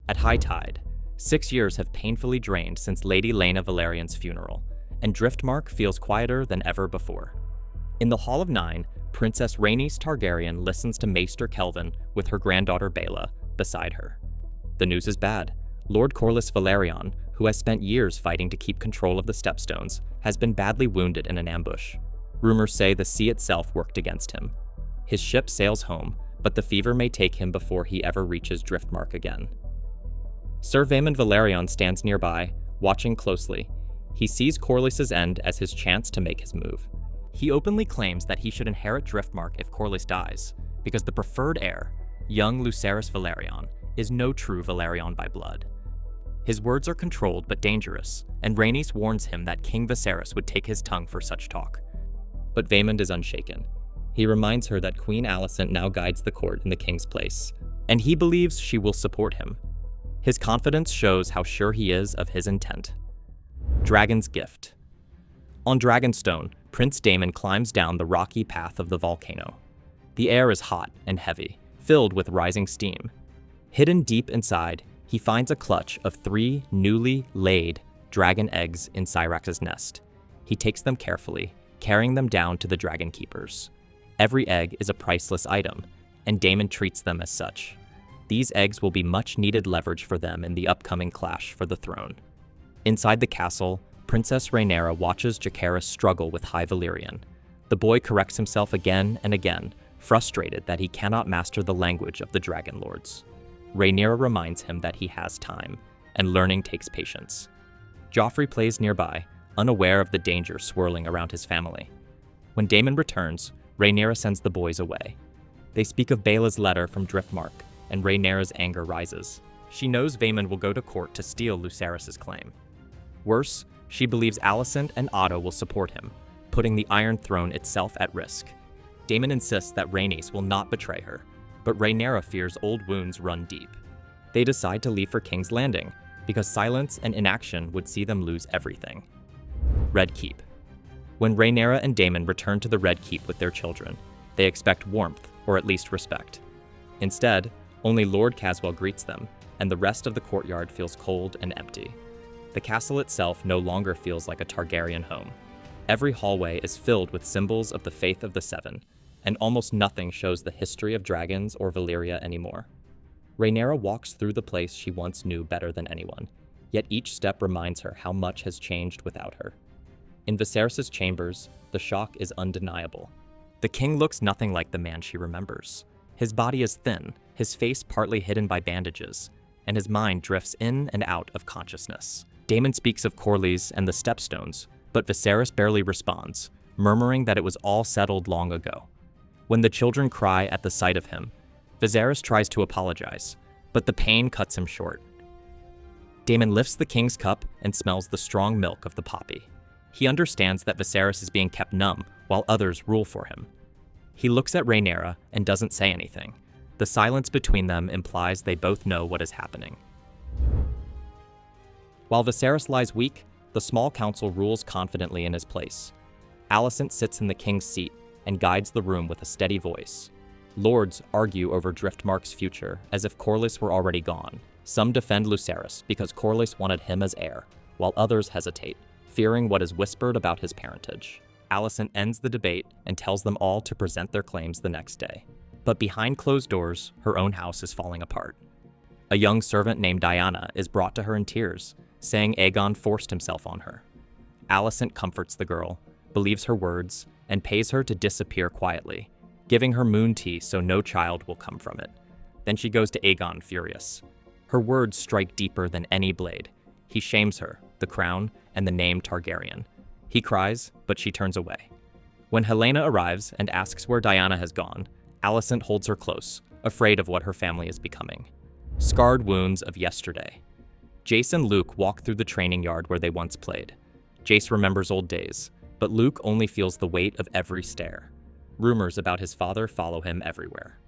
At high tide, 6 years have painfully drained since Lady Rhaenyra Velaryon's funeral, and Driftmark feels quieter than ever before. In the Hall of Nine, Princess Rhaenys Targaryen listens to Maester Kelvin with her granddaughter Baela beside her. The news is bad. Lord Corlys Velaryon, who has spent years fighting to keep control of the Stepstones, has been badly wounded in an ambush. Rumors say the sea itself worked against him. His ship sails home, but the fever may take him before he ever reaches Driftmark again. Sir Vaemond Velaryon stands nearby, watching closely. He sees Corlys's end as his chance to make his move. He openly claims that he should inherit Driftmark if Corlys dies, because the preferred heir, young Lucerys Velaryon, is no true Velaryon by blood. His words are controlled but dangerous, and Rhaenys warns him that King Viserys would take his tongue for such talk. But Vaemond is unshaken. He reminds her that Queen Alicent now guides the court in the king's place, and he believes she will support him. His confidence shows how sure he is of his intent. Dragon's Gift. On Dragonstone, Prince Daemon climbs down the rocky path of the volcano. The air is hot and heavy, filled with rising steam. Hidden deep inside, he finds a clutch of 3 newly laid dragon eggs in Syrax's nest. He takes them carefully, carrying them down to the dragon keepers. Every egg is a priceless item, and Daemon treats them as such. These eggs will be much-needed leverage for them in the upcoming clash for the throne. Inside the castle, Princess Rhaenyra watches Jacaerys struggle with High Valyrian. The boy corrects himself again and again, frustrated that he cannot master the language of the Dragon Lords. Rhaenyra reminds him that he has time, and learning takes patience. Joffrey plays nearby, unaware of the danger swirling around his family. When Daemon returns, Rhaenyra sends the boys away. They speak of Baela's letter from Driftmark, and Rhaenyra's anger rises. She knows Vaemond will go to court to steal Lucerys' claim. Worse, she believes Alicent and Otto will support him, putting the Iron Throne itself at risk. Daemon insists that Rhaenys will not betray her, but Rhaenyra fears old wounds run deep. They decide to leave for King's Landing, because silence and inaction would see them lose everything. Red Keep. When Rhaenyra and Daemon return to the Red Keep with their children, they expect warmth, or at least respect. Instead, only Lord Caswell greets them, and the rest of the courtyard feels cold and empty. The castle itself no longer feels like a Targaryen home. Every hallway is filled with symbols of the faith of the Seven, and almost nothing shows the history of dragons or Valyria anymore. Rhaenyra walks through the place she once knew better than anyone, yet each step reminds her how much has changed without her. In Viserys' chambers, the shock is undeniable. The king looks nothing like the man she remembers. His body is thin, his face partly hidden by bandages, and his mind drifts in and out of consciousness. Daemon speaks of Corlys and the Stepstones, but Viserys barely responds, murmuring that it was all settled long ago. When the children cry at the sight of him, Viserys tries to apologize, but the pain cuts him short. Daemon lifts the king's cup and smells the strong milk of the poppy. He understands that Viserys is being kept numb while others rule for him. He looks at Rhaenyra and doesn't say anything. The silence between them implies they both know what is happening. While Viserys lies weak, the small council rules confidently in his place. Alicent sits in the king's seat and guides the room with a steady voice. Lords argue over Driftmark's future as if Corlys were already gone. Some defend Lucerys because Corlys wanted him as heir, while others hesitate, fearing what is whispered about his parentage. Alicent ends the debate and tells them all to present their claims the next day. But behind closed doors, her own house is falling apart. A young servant named Diana is brought to her in tears, saying Aegon forced himself on her. Alicent comforts the girl, believes her words, and pays her to disappear quietly, giving her moon tea so no child will come from it. Then she goes to Aegon furious. Her words strike deeper than any blade. He shames her, the crown, and the name Targaryen. He cries, but she turns away. When Helaena arrives and asks where Diana has gone, Alicent holds her close, afraid of what her family is becoming. Scarred wounds of yesterday. Jace and Luke walk through the training yard where they once played. Jace remembers old days, but Luke only feels the weight of every stare. Rumors about his father follow him everywhere.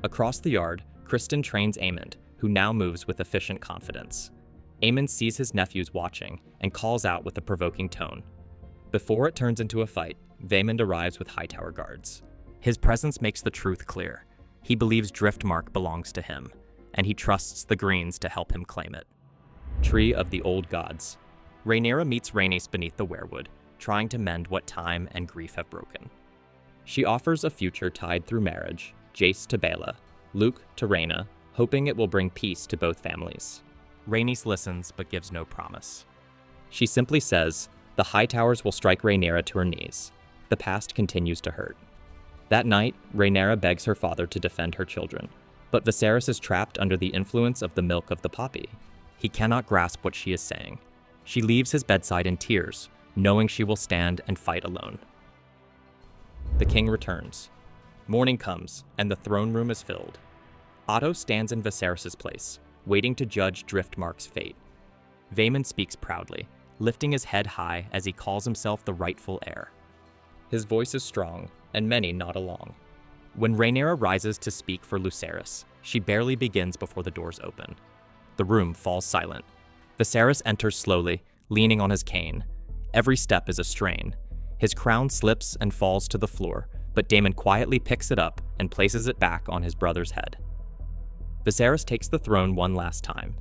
Across the yard, Criston trains Aemond, who now moves with efficient confidence. Aemond sees his nephews watching and calls out with a provoking tone. Before it turns into a fight, Vaemond arrives with Hightower guards. His presence makes the truth clear. He believes Driftmark belongs to him. and he trusts the Greens to help him claim it. Tree of the Old Gods. Rhaenyra meets Rhaenys beneath the weirwood, trying to mend what time and grief have broken. She offers a future tied through marriage, Jace to Baela, Luke to Rhaena, hoping it will bring peace to both families. Rhaenys listens but gives no promise. She simply says, the High Towers will strike Rhaenyra to her knees. The past continues to hurt. That night, Rhaenyra begs her father to defend her children, but Viserys is trapped under the influence of the milk of the poppy. He cannot grasp what she is saying. She leaves his bedside in tears, knowing she will stand and fight alone. The king returns. Morning comes, and the throne room is filled. Otto stands in Viserys' place, waiting to judge Driftmark's fate. Vaemond speaks proudly, lifting his head high as he calls himself the rightful heir. His voice is strong, and many nod along. When Rhaenyra rises to speak for Lucerys, she barely begins before the doors open. The room falls silent. Viserys enters slowly, leaning on his cane. Every step is a strain. His crown slips and falls to the floor, but Daemon quietly picks it up and places it back on his brother's head. Viserys takes the throne one last time.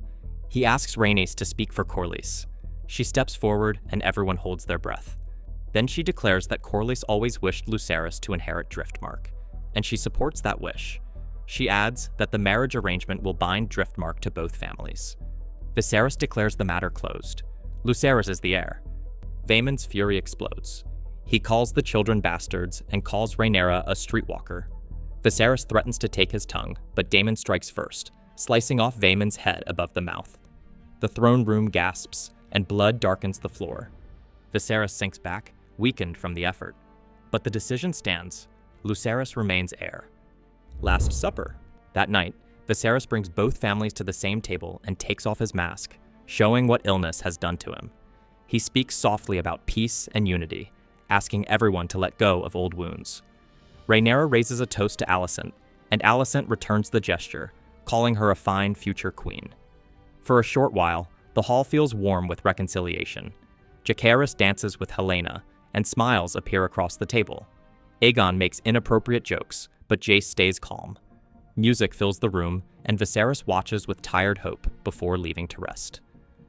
He asks Rhaenys to speak for Corlys. She steps forward and everyone holds their breath. Then she declares that Corlys always wished Lucerys to inherit Driftmark, and she supports that wish. She adds that the marriage arrangement will bind Driftmark to both families. Viserys declares the matter closed. Lucerys is the heir. Vaemond's fury explodes. He calls the children bastards and calls Rhaenyra a streetwalker. Viserys threatens to take his tongue, but Daemon strikes first, slicing off Vaemond's head above the mouth. The throne room gasps, and blood darkens the floor. Viserys sinks back, weakened from the effort. But the decision stands. Lucerys remains heir. Last Supper. That night, Viserys brings both families to the same table and takes off his mask, showing what illness has done to him. He speaks softly about peace and unity, asking everyone to let go of old wounds. Rhaenyra raises a toast to Alicent, and Alicent returns the gesture, calling her a fine future queen. For a short while, the hall feels warm with reconciliation. Jacaerys dances with Helaena, and smiles appear across the table. Aegon makes inappropriate jokes, but Jace stays calm. Music fills the room, and Viserys watches with tired hope before leaving to rest.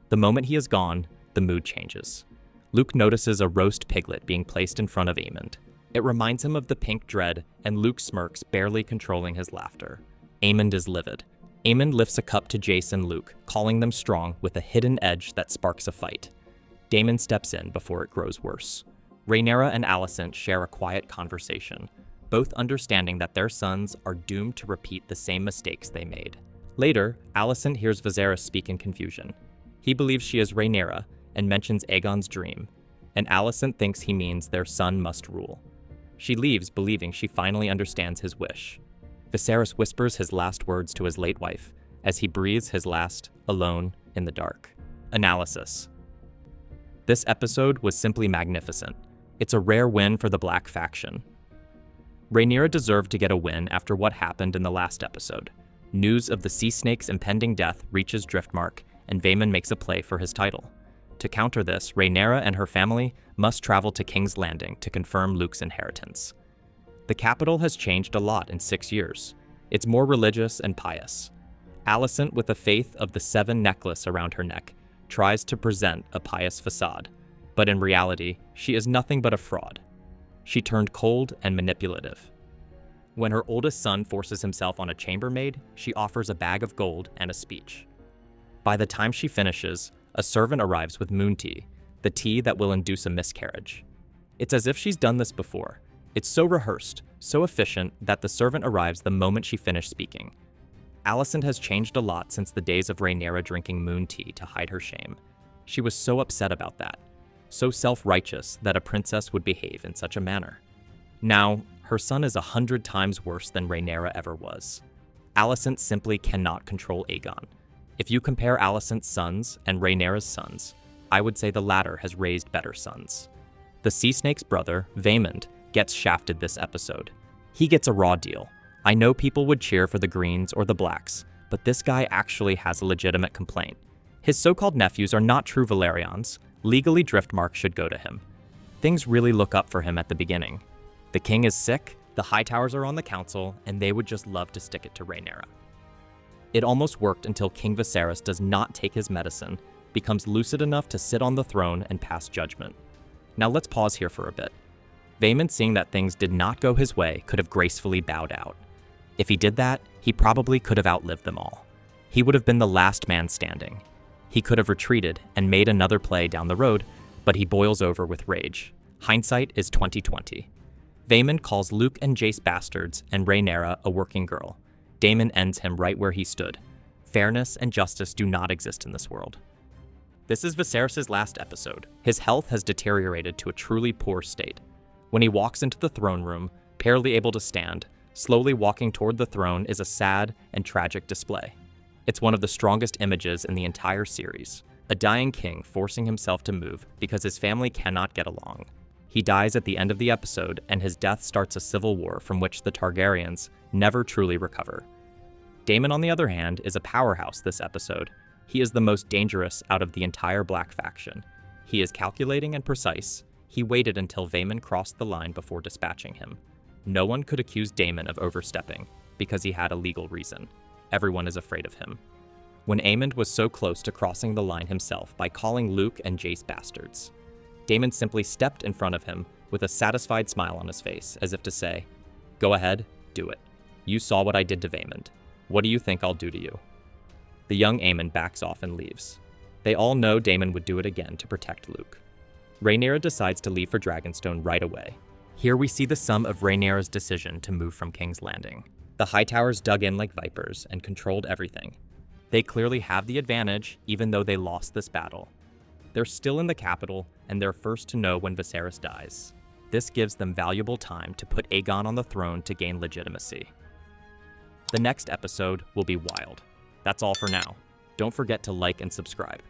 The moment he is gone, the mood changes. Luke notices a roast piglet being placed in front of Aemond. It reminds him of the pink dread, and Luke smirks, barely controlling his laughter. Aemond is livid. Aemond lifts a cup to Jace and Luke, calling them strong with a hidden edge that sparks a fight. Daemon steps in before it grows worse. Rhaenyra and Alicent share a quiet conversation, both understanding that their sons are doomed to repeat the same mistakes they made. Later, Alicent hears Viserys speak in confusion. He believes she is Rhaenyra and mentions Aegon's dream, and Alicent thinks he means their son must rule. She leaves believing she finally understands his wish. Viserys whispers his last words to his late wife as he breathes his last, alone, in the dark. Analysis. This episode was simply magnificent. It's a rare win for the Black faction. Rhaenyra deserved to get a win after what happened in the last episode. News of the Sea Snake's impending death reaches Driftmark, and Vaemond makes a play for his title. To counter this, Rhaenyra and her family must travel to King's Landing to confirm Luke's inheritance. The capital has changed a lot in 6 years. It's more religious and pious. Alicent, with the faith of the 7 necklace around her neck, tries to present a pious facade, but in reality, she is nothing but a fraud. She turned cold and manipulative. When her oldest son forces himself on a chambermaid, she offers a bag of gold and a speech. By the time she finishes, a servant arrives with moon tea, the tea that will induce a miscarriage. It's as if she's done this before. It's so rehearsed, so efficient, that the servant arrives the moment she finished speaking. Alicent has changed a lot since the days of Rhaenyra drinking moon tea to hide her shame. She was so upset about that, so self-righteous that a princess would behave in such a manner. Now, her son is 100 times worse than Rhaenyra ever was. Alicent simply cannot control Aegon. If you compare Alicent's sons and Rhaenyra's sons, I would say the latter has raised better sons. The Sea Snake's brother, Vaemond, gets shafted this episode. He gets a raw deal. I know people would cheer for the Greens or the Blacks, but this guy actually has a legitimate complaint. His so-called nephews are not true Velaryons. Legally, Driftmark should go to him. Things really look up for him at the beginning. The king is sick, the High Towers are on the council, and they would just love to stick it to Rhaenyra. It almost worked until King Viserys does not take his medicine, becomes lucid enough to sit on the throne and pass judgment. Now let's pause here for a bit. Vaemond, seeing that things did not go his way, could have gracefully bowed out. If he did that, he probably could have outlived them all. He would have been the last man standing. He could have retreated and made another play down the road, but he boils over with rage. Hindsight is 20/20. Vaemond calls Luke and Jace bastards and Rhaenyra a working girl. Daemon ends him right where he stood. Fairness and justice do not exist in this world. This is Viserys' last episode. His health has deteriorated to a truly poor state. When he walks into the throne room, barely able to stand, slowly walking toward the throne is a sad and tragic display. It's one of the strongest images in the entire series. A dying king forcing himself to move because his family cannot get along. He dies at the end of the episode, and his death starts a civil war from which the Targaryens never truly recover. Daemon, on the other hand, is a powerhouse this episode. He is the most dangerous out of the entire Black faction. He is calculating and precise. He waited until Vaemond crossed the line before dispatching him. No one could accuse Daemon of overstepping, because he had a legal reason. Everyone is afraid of him. When Aemond was so close to crossing the line himself by calling Luke and Jace bastards, Daemon simply stepped in front of him with a satisfied smile on his face, as if to say, "Go ahead, do it. You saw what I did to Vaemond. What do you think I'll do to you?" The young Aemond backs off and leaves. They all know Daemon would do it again to protect Luke. Rhaenyra decides to leave for Dragonstone right away. Here we see the sum of Rhaenyra's decision to move from King's Landing. The Hightowers dug in like vipers and controlled everything. They clearly have the advantage, even though they lost this battle. They're still in the capital, and they're first to know when Viserys dies. This gives them valuable time to put Aegon on the throne to gain legitimacy. The next episode will be wild. That's all for now. Don't forget to like and subscribe.